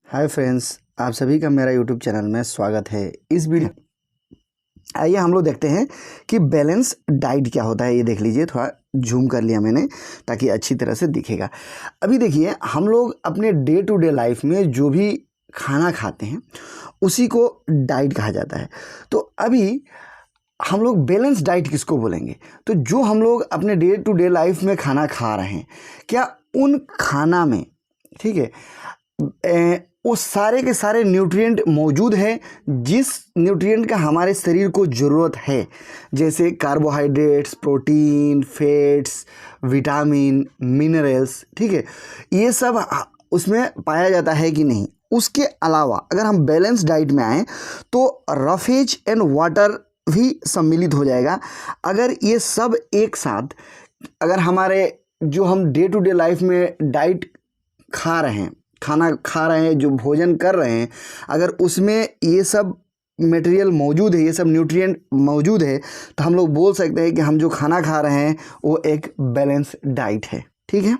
Hi friends, आप सभी का मेरा यूट्यूब चैनल में स्वागत है। इस वीडियो आइए हम लोग देखते हैं कि बैलेंस डाइट क्या होता है। ये देख लीजिए, थोड़ा जूम कर लिया मैंने ताकि अच्छी तरह से दिखेगा। अभी देखिए, हम लोग अपने डे टू डे लाइफ में जो भी खाना खाते हैं उसी को डाइट कहा जाता है। तो अभी हम लोग बैलेंस डाइट किसको बोलेंगे? तो जो हम लोग अपने डे टू डे लाइफ में खाना खा रहे हैं, क्या उन खाना में, ठीक है, वो सारे के सारे न्यूट्रिएंट मौजूद है जिस न्यूट्रिएंट का हमारे शरीर को ज़रूरत है, जैसे carbohydrates, protein, fats, vitamin, minerals, ठीक है, ये सब उसमें पाया जाता है कि नहीं। उसके अलावा अगर हम बैलेंस डाइट में आएँ तो रफेज एंड वाटर भी सम्मिलित हो जाएगा। अगर ये सब एक साथ, अगर हमारे जो हम डे टू डे लाइफ में डाइट खा रहे हैं, खाना खा रहे हैं, जो भोजन कर रहे हैं, अगर उसमें ये सब मटेरियल मौजूद है, ये सब न्यूट्रिएंट मौजूद है, तो हम लोग बोल सकते हैं कि हम जो खाना खा रहे हैं वो एक बैलेंस डाइट है। ठीक है,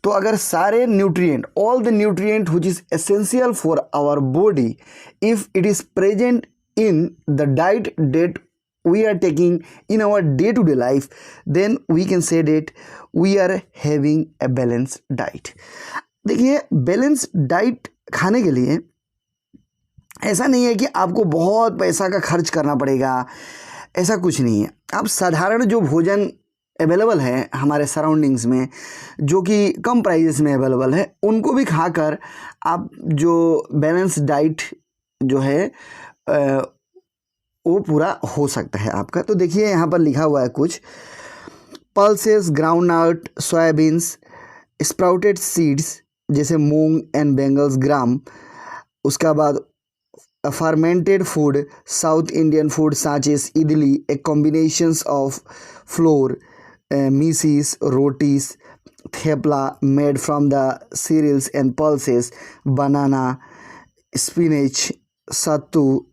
तो अगर सारे nutrient, all the nutrient which is essential for our body, if it is present in the diet that we are taking in our day-to-day life, then we can say that we are having a balanced diet. देखिए, balance diet खाने के लिए ऐसा नहीं है कि आपको बहुत पैसा का खर्च करना पड़ेगा, ऐसा कुछ नहीं है। आप साधारण जो भोजन अवेलेबल है हमारे सराउंडिंग्स में, जो कि कम प्राइसेस में अवेलेबल है, उनको भी खाकर आप जो बैलेंस डाइट जो है वो पूरा हो सकता है आपका। तो देखिए, यहाँ पर लिखा हुआ है कुछ pulses, groundnut, soyabeans, sprouted seeds जैसे मूंग एंड बेंगल्स ग्राम, उसका बाद fermented food, south Indian food such as idli, a combinations of flour, मिसीस, rotis, thepla made from the cereals and pulses, banana, spinach, sattu,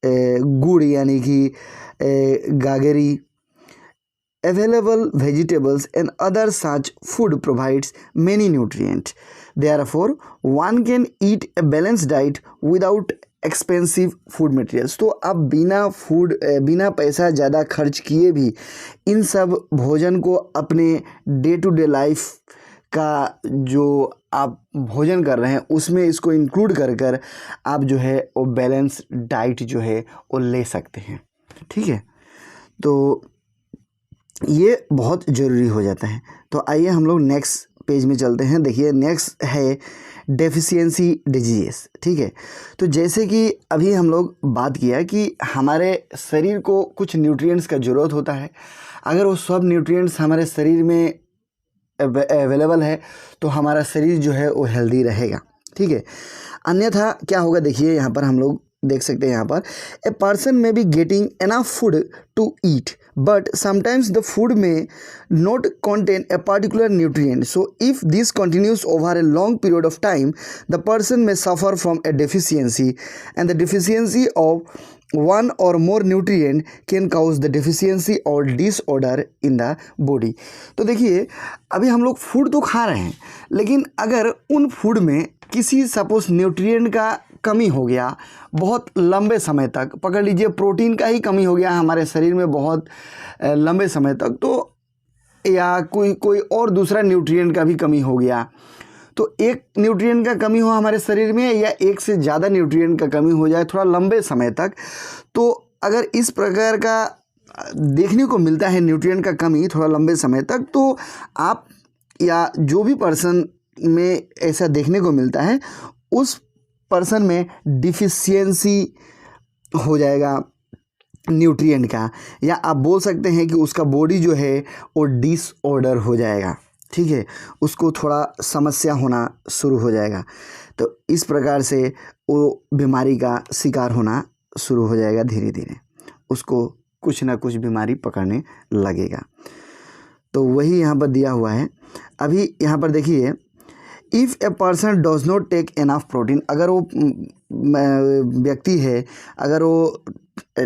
gur यानी कि गागरी, available vegetables and other such food provides many nutrients. Therefore, one can eat a balanced diet without expensive food materials. तो आप बिना पैसा ज़्यादा खर्च किए भी इन सब भोजन को अपने डे टू डे लाइफ का जो आप भोजन कर रहे हैं उसमें इसको इंक्लूड कर आप जो है वो बैलेंस डाइट जो है वो ले सकते हैं। ठीक है, तो ये बहुत ज़रूरी हो जाता है। तो आइए हम लोग नेक्स्ट पेज में चलते हैं। देखिए, नेक्स्ट है डेफिशिएंसी डिजीज़। ठीक है, तो जैसे कि अभी हम लोग बात किया कि हमारे शरीर को कुछ न्यूट्रिएंट्स का ज़रूरत होता है। अगर वो सब न्यूट्रिएंट्स हमारे शरीर में अवेलेबल है तो हमारा शरीर जो है वो हेल्दी रहेगा। ठीक है, अन्यथा क्या होगा? देखिए, यहाँ पर हम लोग देख सकते हैं, यहाँ पर a person may be getting enough food to eat but sometimes the food may not contain a particular nutrient. So if this continues over a long period of time, the person may suffer from a deficiency, and the deficiency of one or more nutrient can cause the deficiency or disorder in the body. तो देखिए, अभी हम लोग food तो खा रहे हैं, लेकिन अगर उन फूड में किसी सपोज न्यूट्रिएंट का कमी हो गया बहुत लंबे समय तक, पकड़ लीजिए प्रोटीन का ही कमी हो गया हमारे शरीर में बहुत लंबे समय तक, तो या कोई और दूसरा न्यूट्रिएंट का भी कमी हो गया, तो एक न्यूट्रिएंट का कमी हो हमारे शरीर में या एक से ज़्यादा न्यूट्रिएंट का कमी हो जाए थोड़ा लंबे समय तक, तो अगर इस प्रकार का देखने को मिलता है न्यूट्रिएंट का कमी थोड़ा लंबे समय तक, तो आप या जो भी पर्सन में ऐसा देखने को मिलता है उस पर्सन में डिफिशियंसी हो जाएगा न्यूट्रिएंट का, या आप बोल सकते हैं कि उसका बॉडी जो है वो डिसऑर्डर हो जाएगा। ठीक है, उसको थोड़ा समस्या होना शुरू हो जाएगा। तो इस प्रकार से वो बीमारी का शिकार होना शुरू हो जाएगा, धीरे धीरे उसको कुछ ना कुछ बीमारी पकड़ने लगेगा। तो वही यहाँ पर दिया हुआ है। अभी यहाँ पर देखिए, if a person does not take enough protein, अगर वो व्यक्ति है, अगर वो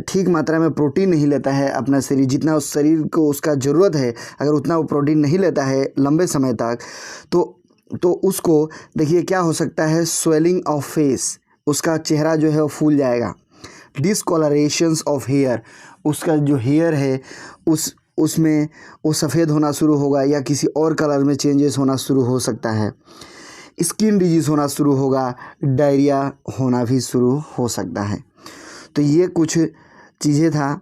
ठीक मात्रा में प्रोटीन नहीं लेता है अपना शरीर, जितना उस शरीर को उसका ज़रूरत है, अगर उतना वो प्रोटीन नहीं लेता है लंबे समय तक, तो तो उसको देखिए क्या हो सकता है, स्वेलिंग ऑफ फेस, उसका चेहरा जो है वो फूल जाएगा। डिसकलरेशंस ऑफ हेयर, उसका जो हेयर है उसमें वो सफ़ेद होना शुरू होगा या किसी और कलर में चेंजेस होना शुरू हो सकता है। स्किन डिजीज़ होना शुरू होगा, डायरिया होना भी शुरू हो सकता है। तो ये कुछ चीज़ें था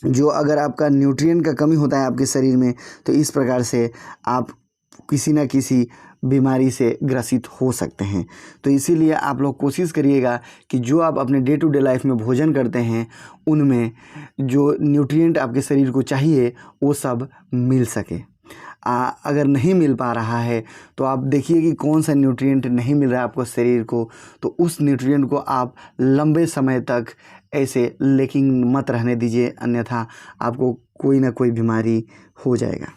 जो अगर आपका न्यूट्रिएंट का कमी होता है आपके शरीर में तो इस प्रकार से आप किसी न किसी बीमारी से ग्रसित हो सकते हैं। तो इसीलिए आप लोग कोशिश करिएगा कि जो आप अपने डे टू डे लाइफ में भोजन करते हैं उनमें जो न्यूट्रिएंट आपके शरीर को चाहिए वो सब मिल सके। अगर नहीं मिल पा रहा है तो आप देखिए कि कौन सा न्यूट्रिएंट नहीं मिल रहा है आपको शरीर को, तो उस न्यूट्रिएंट को आप लंबे समय तक ऐसे लेकिन मत रहने दीजिए, अन्यथा आपको कोई ना कोई बीमारी हो जाएगा।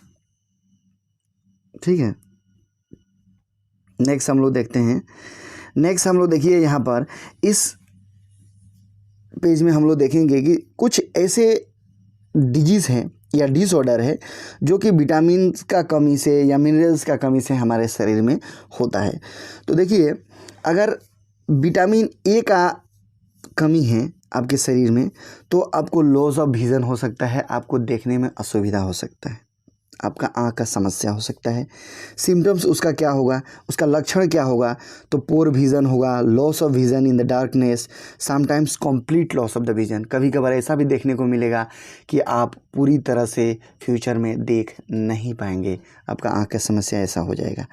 ठीक है, नेक्स्ट हम लोग देखते हैं। नेक्स्ट हम लोग देखिए यहाँ पर इस पेज में हम लोग देखेंगे कि कुछ ऐसे डिजीज़ हैं या डिसऑर्डर है जो कि विटामिन का कमी से या मिनरल्स का कमी से हमारे शरीर में होता है। तो देखिए अगर विटामिन ए का कमी है आपके शरीर में तो आपको लॉस ऑफ विज़न हो सकता है, आपको देखने में असुविधा हो सकता है, आपका आँख का समस्या हो सकता है। सिम्टम्स उसका क्या होगा, उसका लक्षण क्या होगा, तो पोर विज़न होगा, loss of vision in the darkness, sometimes complete loss of the vision. कभी कभार ऐसा भी देखने को मिलेगा कि आप पूरी तरह से फ्यूचर में देख नहीं पाएंगे, आपका आँख का समस्या ऐसा हो जाएगा।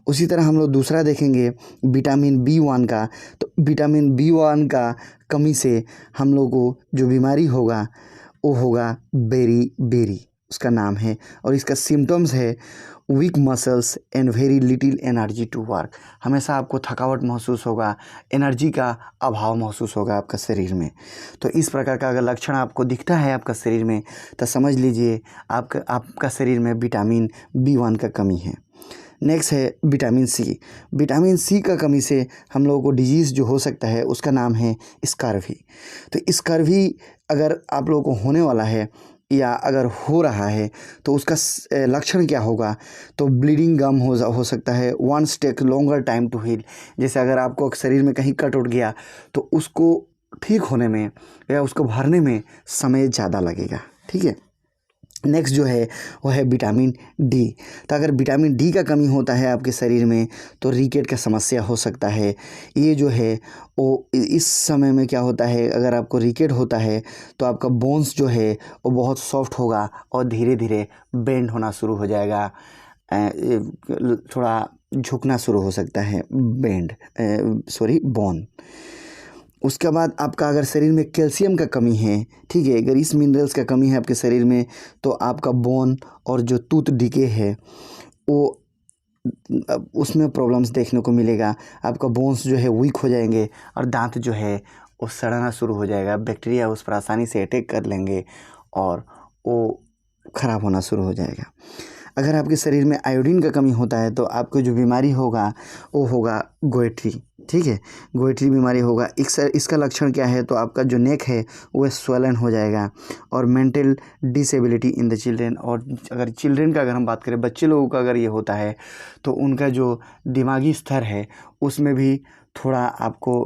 उसी तरह हम लोग दूसरा देखेंगे विटामिन B1 का। तो विटामिन B1 का कमी से हम लोग को जो बीमारी होगा वो होगा बेरी उसका नाम है, और इसका सिम्टम्स है weak muscles and very little energy to work. हमेशा आपको थकावट महसूस होगा, एनर्जी का अभाव महसूस होगा आपका शरीर में। तो इस प्रकार का अगर लक्षण आपको दिखता है आपका शरीर में तो समझ लीजिए आपका शरीर में विटामिन B1 का कमी है। नेक्स्ट है विटामिन सी। विटामिन सी का कमी से हम लोगों को डिजीज़ जो हो सकता है उसका नाम है स्कर्वी। तो स्कर्वी अगर आप लोगों को होने वाला है या अगर हो रहा है तो उसका लक्षण क्या होगा, तो ब्लीडिंग गम हो सकता है, wounds take longer time to heal. जैसे अगर आपको शरीर में कहीं कट उठ गया तो उसको ठीक होने में या उसको भरने में समय ज़्यादा लगेगा। ठीक है, नेक्स्ट जो है वो है विटामिन डी। तो अगर विटामिन डी का कमी होता है आपके शरीर में तो रिकेट का समस्या हो सकता है। ये जो है वो इस समय में क्या होता है, अगर आपको रिकेट होता है तो आपका बोन्स जो है वो बहुत सॉफ्ट होगा और धीरे धीरे बेंड होना शुरू हो जाएगा, थोड़ा झुकना शुरू हो सकता है बोन। उसके बाद आपका अगर शरीर में कैल्शियम का कमी है, ठीक है, अगर इस मिनरल्स का कमी है आपके शरीर में तो आपका बोन और जो टूथ डिके है वो उसमें प्रॉब्लम्स देखने को मिलेगा। आपका बोन्स जो है वीक हो जाएंगे और दांत जो है वो सड़ना शुरू हो जाएगा, बैक्टीरिया उस पर आसानी से अटैक कर लेंगे और वो ख़राब होना शुरू हो जाएगा। अगर आपके शरीर में आयोडीन का कमी होता है तो आपको जो बीमारी होगा वो होगा गोइट्री। ठीक है, गोइट्री बीमारी होगा। इसका लक्षण क्या है, तो आपका जो नेक है वो स्वेलन हो जाएगा और mental disability in the children. और अगर चिल्ड्रेन का अगर हम बात करें, बच्चे लोगों का अगर ये होता है तो उनका जो दिमागी स्तर है उसमें भी थोड़ा आपको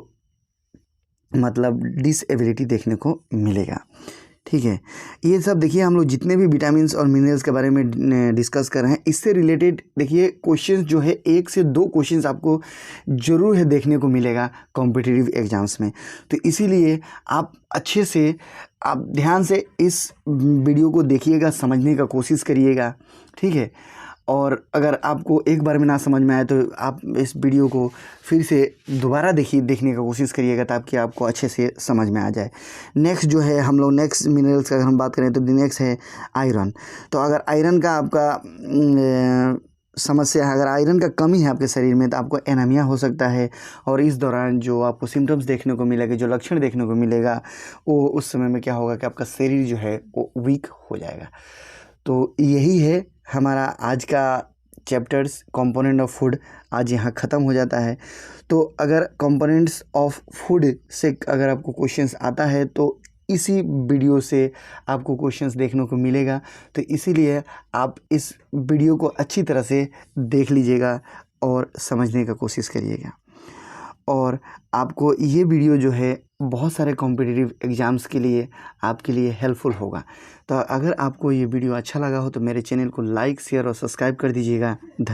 मतलब डिसेबिलिटी देखने को मिलेगा। ठीक है, ये सब देखिए हम लोग जितने भी विटामिन्स और मिनरल्स के बारे में डिस्कस कर रहे हैं इससे रिलेटेड देखिए क्वेश्चंस जो है 1 से 2 क्वेश्चंस आपको ज़रूर है देखने को मिलेगा कॉम्पिटिटिव एग्जाम्स में। तो इसीलिए आप अच्छे से आप ध्यान से इस वीडियो को देखिएगा, समझने का कोशिश करिएगा। ठीक है, और अगर आपको एक बार में ना समझ में आए तो आप इस वीडियो को फिर से दोबारा देखने का कोशिश करिएगा ताकि आपको अच्छे से समझ में आ जाए। नेक्स्ट जो है हम लोग नेक्स्ट मिनरल्स का अगर हम बात करें तो नेक्स्ट है आयरन। तो अगर आयरन का आपका समस्या है, अगर आयरन का कमी है आपके शरीर में तो आपको एनीमिया हो सकता है, और इस दौरान जो आपको सिम्टम्स देखने को मिलेगा, जो लक्षण देखने को मिलेगा वो उस समय में क्या होगा कि आपका शरीर जो है वो वीक हो जाएगा। तो यही है हमारा आज का चैप्टर्स कंपोनेंट ऑफ फूड आज यहाँ ख़त्म हो जाता है। तो अगर कंपोनेंट्स ऑफ फूड से अगर आपको क्वेश्चंस आता है तो इसी वीडियो से आपको क्वेश्चंस देखने को मिलेगा। तो इसीलिए आप इस वीडियो को अच्छी तरह से देख लीजिएगा और समझने का कोशिश करिएगा। और आपको ये वीडियो जो है बहुत सारे कॉम्पिटिटिव एग्ज़ाम्स के लिए आपके लिए हेल्पफुल होगा। तो अगर आपको ये वीडियो अच्छा लगा हो तो मेरे चैनल को लाइक, शेयर और सब्सक्राइब कर दीजिएगा। धन्यवाद।